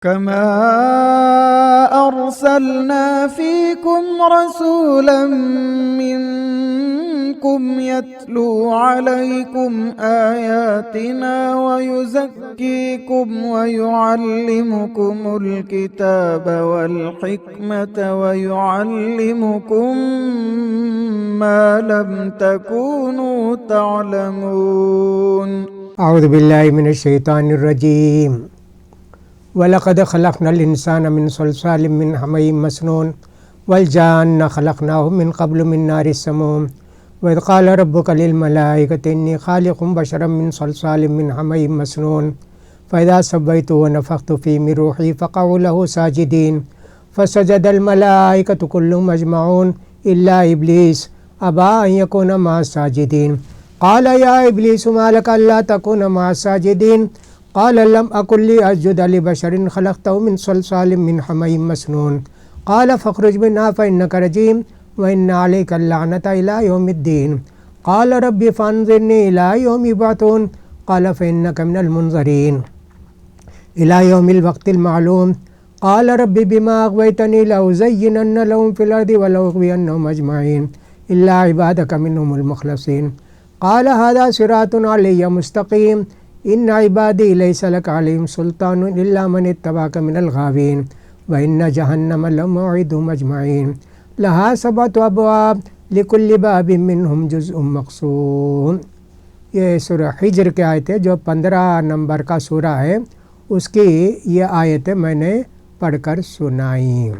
كما أرسلنا فيكم رسولا منكم يتلو عليكم آياتنا ويزكيكم ويعلمكم الكتاب والحكمة ويعلمكم ما لم تكونوا تعلمون. اعوذ باللہ من الشیطان الرجیم. وَلَقَدْ خَلَقْنَا الْإِنسَانَ مِنْ صَلْصَالٍ مِّنْ حَمَإٍ مَّسْنُونٍ وَالْجَانَّ خَلَقْنَاهُ مِنْ قَبْلُ مِنْ نَارِ السَّمُومِ وَإِذْ قَالَ رَبُّكَ لِلْمَلَائِكَةِ إِنِّي خَالِقٌ بَشَرًا مِّنْ صَلْصَالٍ مِّنْ حَمَإٍ مَّسْنُونٍ فَإِذَا سَوَّيْتُهُ وَنَفَخْتُ فِيهِ مِن رُّوحِي فَقَعُوا لَهُ سَاجِدِينَ فَسَجَدَ الْمَلَائِكَةُ كُلُّهُمْ أَجْمَعُونَ إِلَّا إِبْلِيسَ أَبَىٰ أَن يَكُونَ مَعَ السَّاجِدِينَ قَالَ يَا إِبْلِيسُ مَا لَكَ أَلَّا تَكُونَ مَعَ السَّاجِدِينَ قال لم أكن لأسجد لبشر خلقته من صلصال من حمإ مسنون قال فاخرج منها فإنك رجيم وإن عليك اللعنة إلى يوم الدين قال ربي فانظرني إلى يوم يبعثون قال فإنك من المنظرين إلى يوم الوقت المعلوم قال ربي بما أغويتني لأزينن لهم في الأرض ولأغوينهم أجمعين إلا عبادك منهم المخلصين قال هذا صراط علي مستقيم ان عبادی لیس لک علیہم سلطان الا من اتبعک من الغاوین وان جہنم لموعدہم اجمعین لہا سبعۃ ابواب لکل باب منہم جزء مقسوم. یہ سورہ حجر کی آیت ہے جو 15 نمبر کا سورہ ہے، اس کی یہ آیتیں میں نے پڑھ کر سنائی،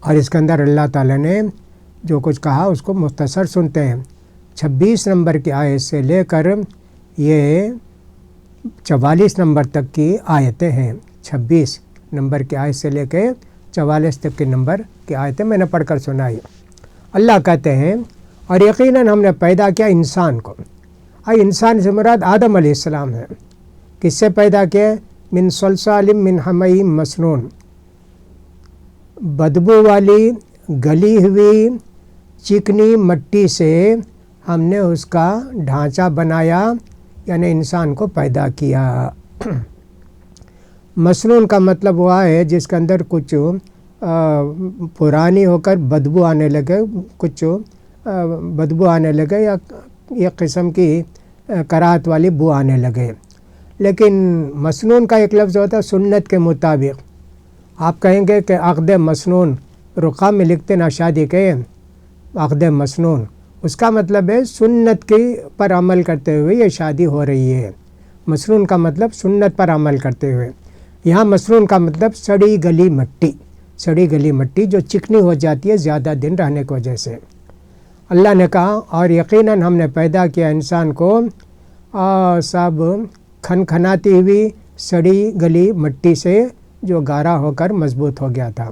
اور اس کے اندر اللہ تعالیٰ نے جو کچھ کہا اس کو مختصر سنتے ہیں. 26 نمبر کی آیت سے لے کر یہ 44 نمبر تک کی آیتیں ہیں. 26 نمبر کی آیت سے لے کے 44 تک کے نمبر کی آیتیں میں نے پڑھ کر سنائی. اللہ کہتے ہیں اور یقیناً ہم نے پیدا کیا انسان کو. انسان سے مراد آدم علیہ السلام ہے. کس سے پیدا کیا؟ من صلصال من حمإ مسنون، بدبو والی گلی ہوئی چکنی مٹی سے ہم نے اس کا ڈھانچہ بنایا، یعنی انسان کو پیدا کیا. مسنون کا مطلب ہوا ہے جس کے اندر کچھ پرانی ہو کر بدبو آنے لگے، کچھ بدبو آنے لگے یا ایک قسم کی کراہت والی بو آنے لگے. لیکن مسنون کا ایک لفظ ہوتا ہے سنت کے مطابق. آپ کہیں گے کہ عقد مسنون، رقعہ میں لکھتے نا شادی کے عقد مسنون، اس کا مطلب ہے سنت کی پر عمل کرتے ہوئے یہ شادی ہو رہی ہے. مسنون کا مطلب سنت پر عمل کرتے ہوئے. یہاں مسنون کا مطلب سڑی گلی مٹی، سڑی گلی مٹی جو چکنی ہو جاتی ہے زیادہ دن رہنے کی وجہ سے. اللہ نے کہا اور یقیناً ہم نے پیدا کیا انسان کو سب کھنکھناتی ہوئی سڑی گلی مٹی سے جو گارا ہو کر مضبوط ہو گیا تھا.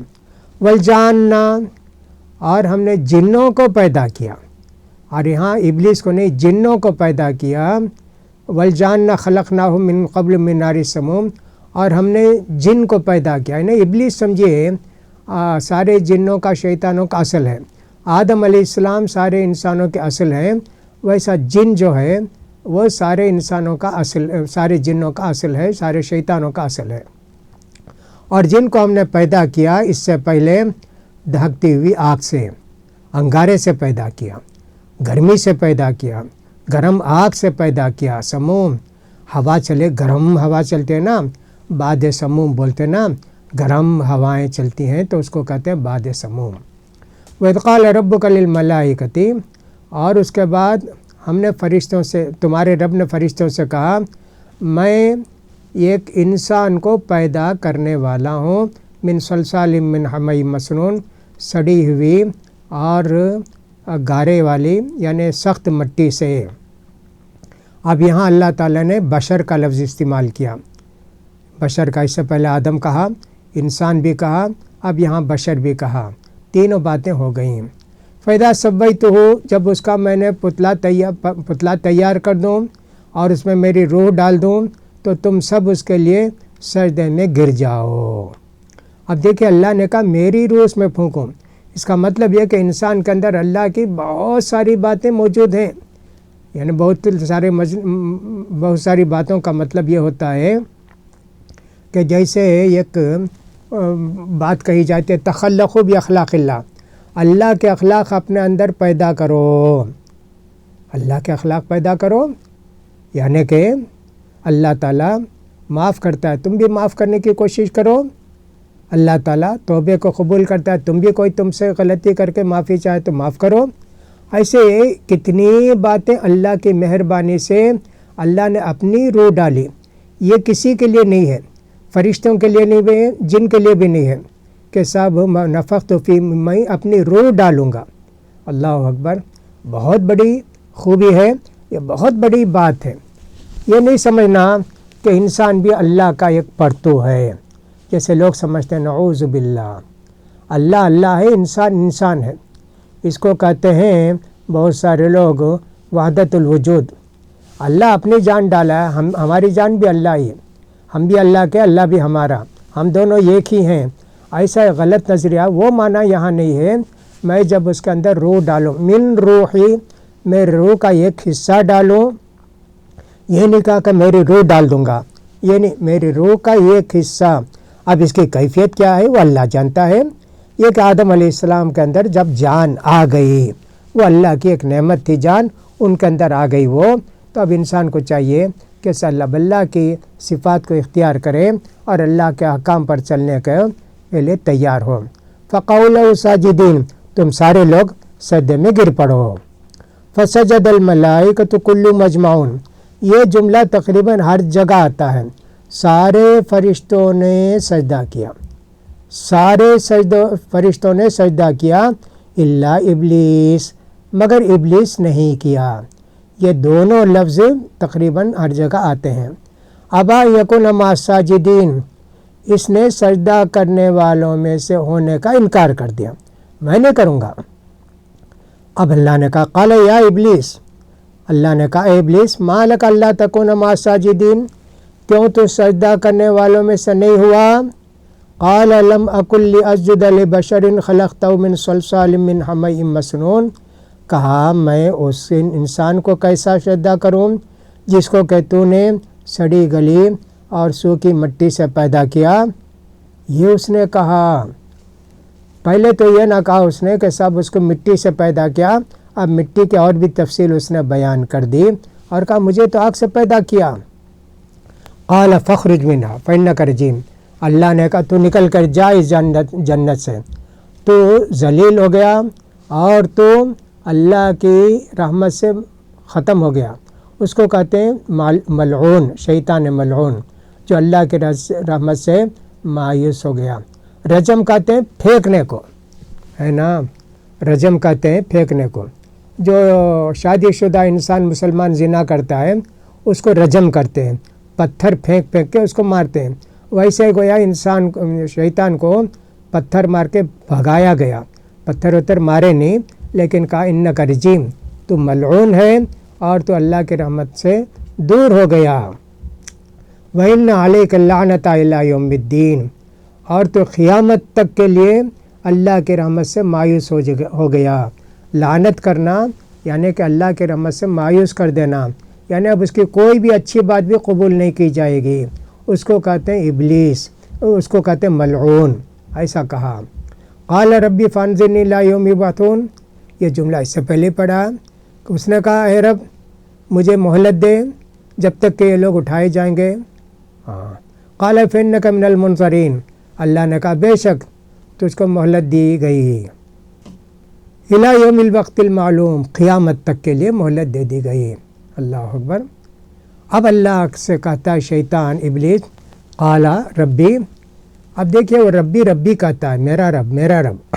والجان، اور ہم نے جنوں کو پیدا کیا، اور یہاں ابلیس کو نہیں جنوں کو پیدا کیا. والجان خلقناہ من قبل من نار السموم، اور ہم نے جن کو پیدا کیا. یعنی ابلیس سمجھیے سارے جنوں کا شیطانوں کا اصل ہے. آدم علیہ السلام سارے انسانوں کے اصل ہیں، ویسا جن جو ہے وہ سارے انسانوں کا اصل، سارے جنوں کا اصل ہے، سارے شیطانوں کا اصل ہے. اور جن کو ہم نے پیدا کیا اس سے پہلے دہکتی ہوئی آگ سے، انگارے سے پیدا کیا، گرمی سے پیدا کیا، گرم آگ سے پیدا کیا. سموم، ہوا چلے، گرم ہوا چلتے ہیں نا، باد سموم بولتے نا، گرم ہوائیں چلتی ہیں تو اس کو کہتے ہیں باد سموم. وَإِذْ قَالَ رَبُّكَ لِلْمَلَائِكَةِ، اور اس کے بعد ہم نے فرشتوں سے، تمہارے رب نے فرشتوں سے کہا میں ایک انسان کو پیدا کرنے والا ہوں من صلصال من حمإ مسنون، سڑی ہوئی اور گارے والی یعنی سخت مٹی سے. اب یہاں اللہ تعالیٰ نے بشر کا لفظ استعمال کیا. بشر کا، اس سے پہلے آدم کہا، انسان بھی کہا، اب یہاں بشر بھی کہا. تینوں باتیں ہو گئیں. فَإِذَا سَوَّيْتُهُ، جب اس کا میں نے پتلا تیار کر دوں اور اس میں میری روح ڈال دوں تو تم سب اس کے لیے سجدے میں گر جاؤ. اب دیکھیں اللہ نے کہا میری روح اس میں پھونکوں. اس کا مطلب یہ کہ انسان کے اندر اللہ کی بہت ساری باتیں موجود ہیں. یعنی بہت ساری باتوں کا مطلب یہ ہوتا ہے کہ جیسے ایک بات کہی جاتی ہے تخلقوا باخلاق اللہ، اللہ کے اخلاق اپنے اندر پیدا کرو، اللہ کے اخلاق پیدا کرو، یعنی کہ اللہ تعالیٰ معاف کرتا ہے، تم بھی معاف کرنے کی کوشش کرو، اللہ تعالیٰ توبے کو قبول کرتا ہے، تم بھی کوئی تم سے غلطی کر کے معافی چاہے تو معاف کرو۔ ایسے کتنی باتیں اللہ کی مہربانی سے اللہ نے اپنی روح ڈالی، یہ کسی کے لیے نہیں ہے، فرشتوں کے لیے نہیں ہے، جن کے لیے بھی نہیں ہے کہ سب نفخت فی، میں اپنی روح ڈالوں گا۔ اللہ اکبر، بہت بڑی خوبی ہے، یہ بہت بڑی بات ہے۔ یہ نہیں سمجھنا کہ انسان بھی اللہ کا ایک پرتو ہے، جیسے لوگ سمجھتے ہیں نعوذ باللہ، اللہ اللہ ہے، انسان انسان ہے۔ اس کو کہتے ہیں بہت سارے لوگ وحدت الوجود، اللہ اپنی جان ڈالا ہے، ہماری جان بھی اللہ ہی ہے، ہم بھی اللہ کے، اللہ بھی ہمارا، ہم دونوں ایک ہی ہیں۔ ایسا غلط نظریہ، وہ معنی یہاں نہیں ہے۔ میں جب اس کے اندر روح ڈالوں، من روحی، میں روح کا ایک حصہ ڈالوں، یہ نہیں کہا کہ میری روح ڈال دوں گا، یہ نہیں، میری روح کا ایک حصہ۔ اب اس کی کیفیت کیا ہے وہ اللہ جانتا ہے۔ یہ کہ آدم علیہ السلام کے اندر جب جان آ گئی، وہ اللہ کی ایک نعمت تھی، جان ان کے اندر آ گئی وہ، تو اب انسان کو چاہیے کہ اللہ اللہ کی صفات کو اختیار کرے اور اللہ کے احکام پر چلنے کے لیے تیار ہو۔ فقعوا لہ ساجدین، تم سارے لوگ سجدے میں گر پڑو۔ فسجد الملائکۃ کلهم اجمعون، یہ جملہ تقریباً ہر جگہ آتا ہے، سارے فرشتوں نے سجدہ کیا، سارے فرشتوں نے سجدہ کیا، الا ابلیس، مگر ابلیس نہیں کیا۔ یہ دونوں لفظ تقریباً ہر جگہ آتے ہیں۔ ابا یکن مع الساجدین، اس نے سجدہ کرنے والوں میں سے ہونے کا انکار کر دیا، میں نہیں کروں گا۔ اب اللہ نے کہا قال یا ابلیس، اللہ نے کہا اے ابلیس، ما لک اللہ تکون مع الساجدین، کیوں تو سجدہ کرنے والوں میں سے نہیں ہوا؟ قال لم اکن لاسجد لبشر خلقتہ من صلصال من حمأ مسنون، کہا میں اس انسان کو کیسا سجدہ کروں جس کو کہ تو نے سڑی گلی اور سوکھی مٹی سے پیدا کیا۔ یہ اس نے کہا، پہلے تو یہ نہ کہا اس نے کہ سب اس کو مٹی سے پیدا کیا، اب مٹی کی اور بھی تفصیل اس نے بیان کر دی اور کہا مجھے تو آگ سے پیدا کیا۔ قال فاخرج منها فإنک رجیم، اللہ نے کہا تو نکل کر جا اس جنت سے، تو ذلیل ہو گیا اور تو اللہ کی رحمت سے ختم ہو گیا۔ اس کو کہتے ہیں ملعون، شیطان ملعون، جو اللہ کی رحمت سے مایوس ہو گیا۔ رجم کہتے ہیں پھینکنے کو، ہے نا، رجم کہتے ہیں پھینکنے کو۔ جو شادی شدہ انسان مسلمان زنا کرتا ہے اس کو رجم کرتے ہیں، پتھر پھینک پھینک کے اس کو مارتے ہیں۔ ویسے گویا انسان شیطان کو پتھر مار کے بھگایا گیا، پتھر اتر مارے نہیں، لیکن کہا انک رجیم، تو ملعون ہے اور تو اللہ کی رحمت سے دور ہو گیا۔ وَإِنَّ عَلَيْكَ اللَّعْنَةَ إِلَىٰ يَوْمِ الدِّينِ، اور تو قیامت تک کے لیے اللہ کی رحمت سے مایوس ہو گیا۔ لعنت کرنا یعنی کہ اللہ کی رحمت سے مایوس کر دینا، یعنی اب اس کی کوئی بھی اچھی بات بھی قبول نہیں کی جائے گی، اس کو کہتے ہیں ابلیس، اس کو کہتے ہیں ملعون، ایسا کہا۔ قال ربی فانظرنی الی یوم یبعثون، یہ جملہ اس سے پہلے پڑھا کہ اس نے کہا اے رب مجھے مہلت دے جب تک کہ یہ لوگ اٹھائے جائیں گے۔ قال فإنک من المنظرین، اللہ نے کہا بے شک تجھ کو مہلت دی گئی، الی یوم الوقت المعلوم، قیامت تک کے لیے مہلت دے دی گئی۔ اللہ اکبر۔ اب اللہ سے کہتا ہے شیطان ابلیس، قال ربی، اب دیکھیے وہ ربی ربی کہتا ہے، میرا رب میرا رب،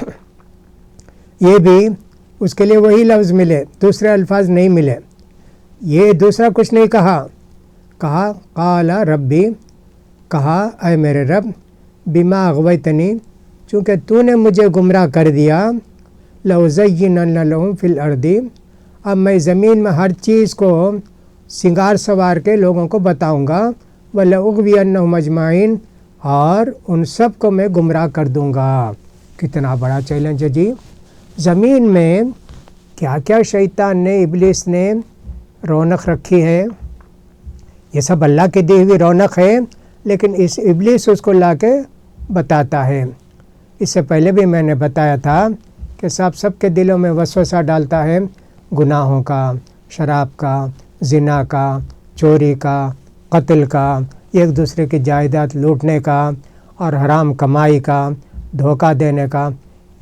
یہ بھی اس کے لیے وہی لفظ ملے، دوسرے الفاظ نہیں ملے، یہ دوسرا کچھ نہیں کہا، کہا قال ربی، کہا اے میرے رب، بما اغویتنی، چونکہ تو نے مجھے گمراہ کر دیا، لأزینن لہم فی الارض، اب میں زمین میں ہر چیز کو سنگار سوار کے لوگوں کو بتاؤں گا، وَلَأُغْوِيَنَّهُمْ أَجْمَعِينَ، اور ان سب کو میں گمراہ کر دوں گا۔ کتنا بڑا چیلنج ہے جی۔ زمین میں کیا کیا شیطان نے، ابلیس نے رونق رکھی ہے، یہ سب اللہ کی دی ہوئی رونق ہے، لیکن اس ابلیس اس کو لا کے بتاتا ہے۔ اس سے پہلے بھی میں نے بتایا تھا کہ سب کے دلوں میں وسوسہ ڈالتا ہے گناہوں کا، شراب کا، زنا کا، چوری کا، قتل کا، ایک دوسرے کی جائیداد لوٹنے کا اور حرام کمائی کا، دھوکہ دینے کا،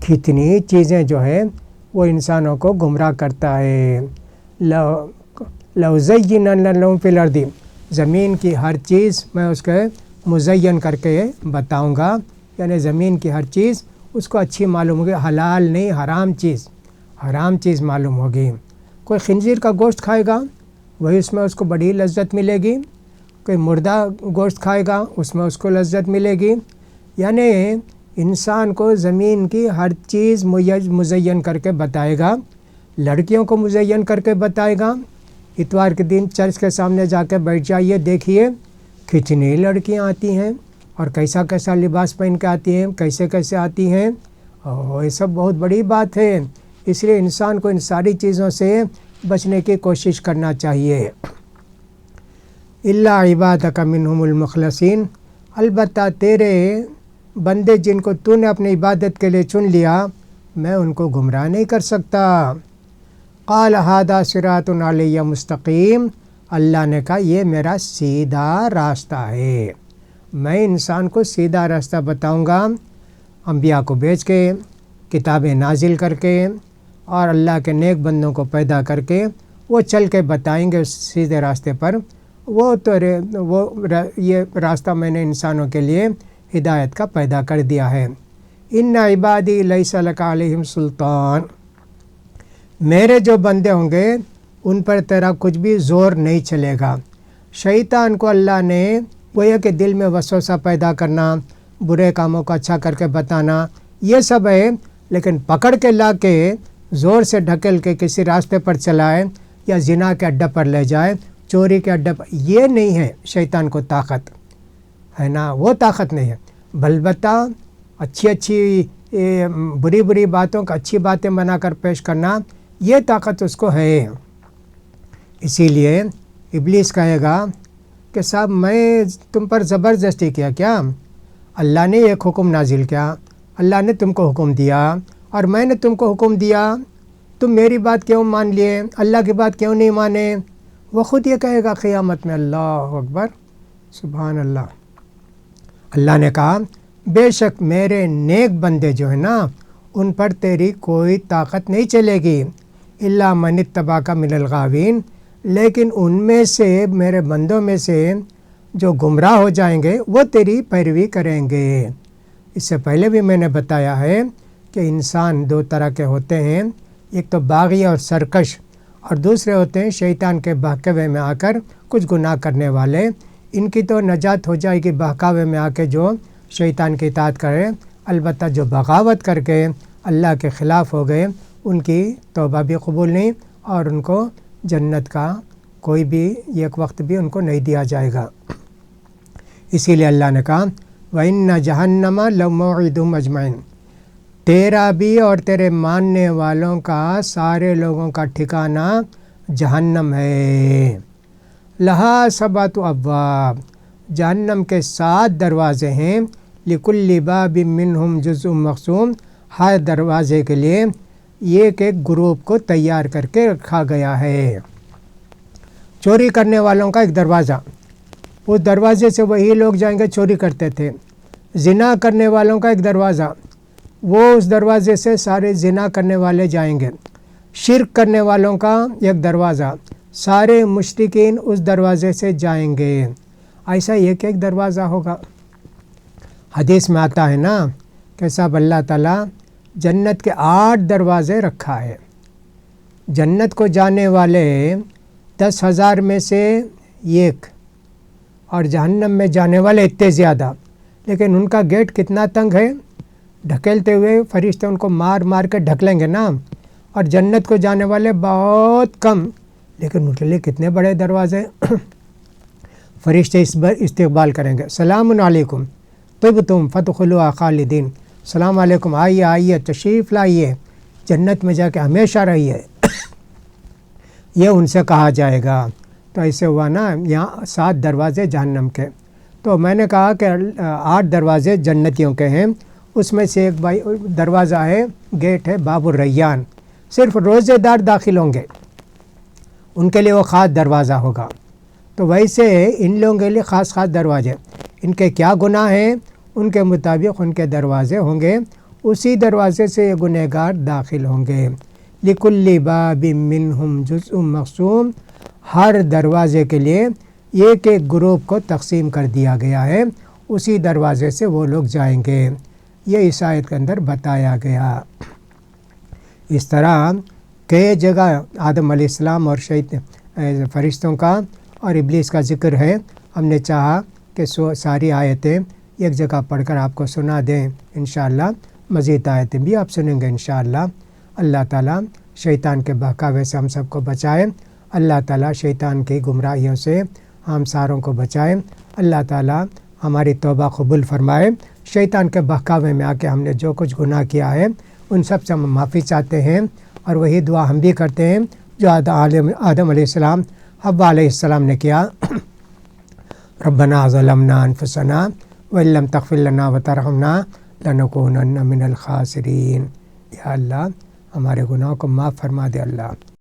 کتنی چیزیں جو ہے وہ انسانوں کو گمراہ کرتا ہے۔ لَأُزَيِّنَنَّ لَهُمْ فِي الْأَرْضِ، زمین کی ہر چیز میں اس کے مزین کر کے بتاؤں گا، یعنی زمین کی ہر چیز اس کو اچھی معلوم ہوگی، حلال نہیں حرام چیز معلوم ہوگی۔ کوئی خنزیر کا گوشت کھائے گا وہی اس میں اس کو بڑی لذت ملے گی، کوئی مردہ گوشت کھائے گا اس میں اس کو لذت ملے گی۔ یعنی انسان کو زمین کی ہر چیز مزین کر کے بتائے گا، لڑکیوں کو مزین کر کے بتائے گا۔ اتوار کے دن چرچ کے سامنے جا کے بیٹھ جائیے، دیکھیے کتنی لڑکیاں آتی ہیں اور کیسا کیسا لباس پہن کے آتی ہیں، کیسے آتی ہیں، یہ سب بہت بڑی بات ہے۔ اس لیے انسان کو ان ساری چیزوں سے بچنے کی کوشش کرنا چاہیے۔ الا عبادک منہم المخلصین، البتہ تیرے بندے جن کو تو نے اپنی عبادت کے لیے چن لیا، میں ان کو گمراہ نہیں کر سکتا۔ قال ھذا صراط علی مستقیم، اللہ نے کہا یہ میرا سیدھا راستہ ہے، میں انسان کو سیدھا راستہ بتاؤں گا، انبیاء کو بھیج کے، کتابیں نازل کر کے اور اللہ کے نیک بندوں کو پیدا کر کے وہ چل کے بتائیں گے اس سیدھے راستے پر۔ یہ راستہ میں نے انسانوں کے لیے ہدایت کا پیدا کر دیا ہے۔ ان عبادی لیس لک علیہم سلطان، میرے جو بندے ہوں گے ان پر تیرا کچھ بھی زور نہیں چلے گا۔ شیطان کو اللہ نے وہ یہ کہ دل میں وسوسہ پیدا کرنا، برے کاموں کو اچھا کر کے بتانا، یہ سب ہے، لیکن پکڑ کے لا کے زور سے ڈھکیل کے کسی راستے پر چلائے یا زنا کے اڈے پر لے جائے، چوری کے اڈے پر، یہ نہیں ہے شیطان کو طاقت ہے نا، وہ طاقت نہیں ہے۔ بلبتہ اچھی بری باتوں کا اچھی باتیں بنا کر پیش کرنا، یہ طاقت اس کو ہے۔ اسی لیے ابلیس کہے گا کہ صاحب میں تم پر زبردستی کیا اللہ نے ایک حکم نازل کیا، اللہ نے تم کو حکم دیا اور میں نے تم کو حکم دیا، تم میری بات کیوں مان لیے، اللہ کی بات کیوں نہیں مانے؟ وہ خود یہ کہے گا قیامت میں، اللہ اکبر سبحان اللہ۔ اللہ نے کہا بے شک میرے نیک بندے جو ہیں نا ان پر تیری کوئی طاقت نہیں چلے گی، الا من اتبعک من الغاوین، لیکن ان میں سے میرے بندوں میں سے جو گمراہ ہو جائیں گے وہ تیری پیروی کریں گے۔ اس سے پہلے بھی میں نے بتایا ہے کہ انسان دو طرح کے ہوتے ہیں، ایک تو باغی اور سرکش، اور دوسرے ہوتے ہیں شیطان کے بہکاوے میں آ کر کچھ گناہ کرنے والے۔ ان کی تو نجات ہو جائے گی بہکاوے میں آ کے جو شیطان کی اطاعت کرے، البتہ جو بغاوت کر کے اللہ کے خلاف ہو گئے ان کی توبہ بھی قبول نہیں اور ان کو جنت کا کوئی بھی ایک وقت بھی ان کو نہیں دیا جائے گا۔ اسی لیے اللہ نے کہا وَإِنَّ جَهَنَّمَ لَمَوْعِدُهُمْ أَجْمَعِينَ، تیرا بھی اور تیرے ماننے والوں کا سارے لوگوں کا ٹھکانہ جہنم ہے۔ لہا 7 ابواب، جہنم کے 7 دروازے ہیں، لِكُلِّ بَابٍ مِّنْهُمْ جُزْءٌ مَقْسُومٌ، ہر دروازے کے لیے ایک گروپ کو تیار کر کے رکھا گیا ہے۔ چوری کرنے والوں کا ایک دروازہ، اس دروازے سے وہی لوگ جائیں گے چوری کرتے تھے۔ زنا کرنے والوں کا ایک دروازہ، وہ اس دروازے سے سارے زنا کرنے والے جائیں گے۔ شرک کرنے والوں کا ایک دروازہ، سارے مشرکین اس دروازے سے جائیں گے۔ ایسا ایک دروازہ ہوگا۔ حدیث میں آتا ہے نا کہ صاحب اللہ تعالیٰ جنت کے 8 دروازے رکھا ہے، جنت کو جانے والے 10,000 میں سے 1 اور جہنم میں جانے والے اتنے زیادہ، لیکن ان کا گیٹ کتنا تنگ ہے، ڈھکیلتے ہوئے فرشتے ان کو مار کے ڈھکلیں گے نا، اور جنت کو جانے والے بہت کم، لیکن ان کے لیے کتنے بڑے دروازے فرشتے استقبال کریں گے۔ سلام علیکم طبتم فادخلوها خالدین، السلام علیکم، آئیے تشریف لائیے، جنت میں جا کے ہمیشہ رہیے، یہ ان سے کہا جائے گا۔ تو ایسے ہوا نا، یہاں 7 دروازے جہنم کے، تو میں نے کہا کہ 8 دروازے جنتیوں کے ہیں، اس میں سے ایک دروازہ ہے، گیٹ ہے باب الریان، صرف روزے دار داخل ہوں گے، ان کے لیے وہ خاص دروازہ ہوگا۔ تو ویسے ان لوگوں کے لیے خاص دروازے، ان کے کیا گناہ ہیں ان کے مطابق ان کے دروازے ہوں گے، اسی دروازے سے یہ گنہگار داخل ہوں گے۔ لِكُلِّ بَابٍ مِّنْهُمْ جُزْءٌ مَقْسُومٌ، ہر دروازے کے لیے ایک گروپ کو تقسیم کر دیا گیا ہے، اسی دروازے سے وہ لوگ جائیں گے، یہ اس آیت کے اندر بتایا گیا۔ اس طرح کئی جگہ آدم علیہ السلام اور فرشتوں کا اور ابلیس کا ذکر ہے، ہم نے چاہا کہ ساری آیتیں ایک جگہ پڑھ کر آپ کو سنا دیں، انشاءاللہ مزید آیتیں بھی آپ سنیں گے انشاءاللہ۔ اللہ تعالیٰ شیطان کے بہکاوے سے ہم سب کو بچائے، اللہ تعالیٰ شیطان کی گمراہیوں سے ہم ساروں کو بچائے، اللہ تعالیٰ ہماری توبہ قبول فرمائے۔ شیطان کے بہکاوے میں آ کے ہم نے جو کچھ گناہ کیا ہے ان سب سے ہم معافی چاہتے ہیں، اور وہی دعا ہم بھی کرتے ہیں جو آدم علیہ السلام، حوا علیہ السلام نے کیا۔ ربنا ظلمنا انفسنا وان لم تغفر لنا وترحمنا لنکونن من الخاسرین۔ یا اللہ ہمارے گناہوں کو معاف فرما دے اللہ۔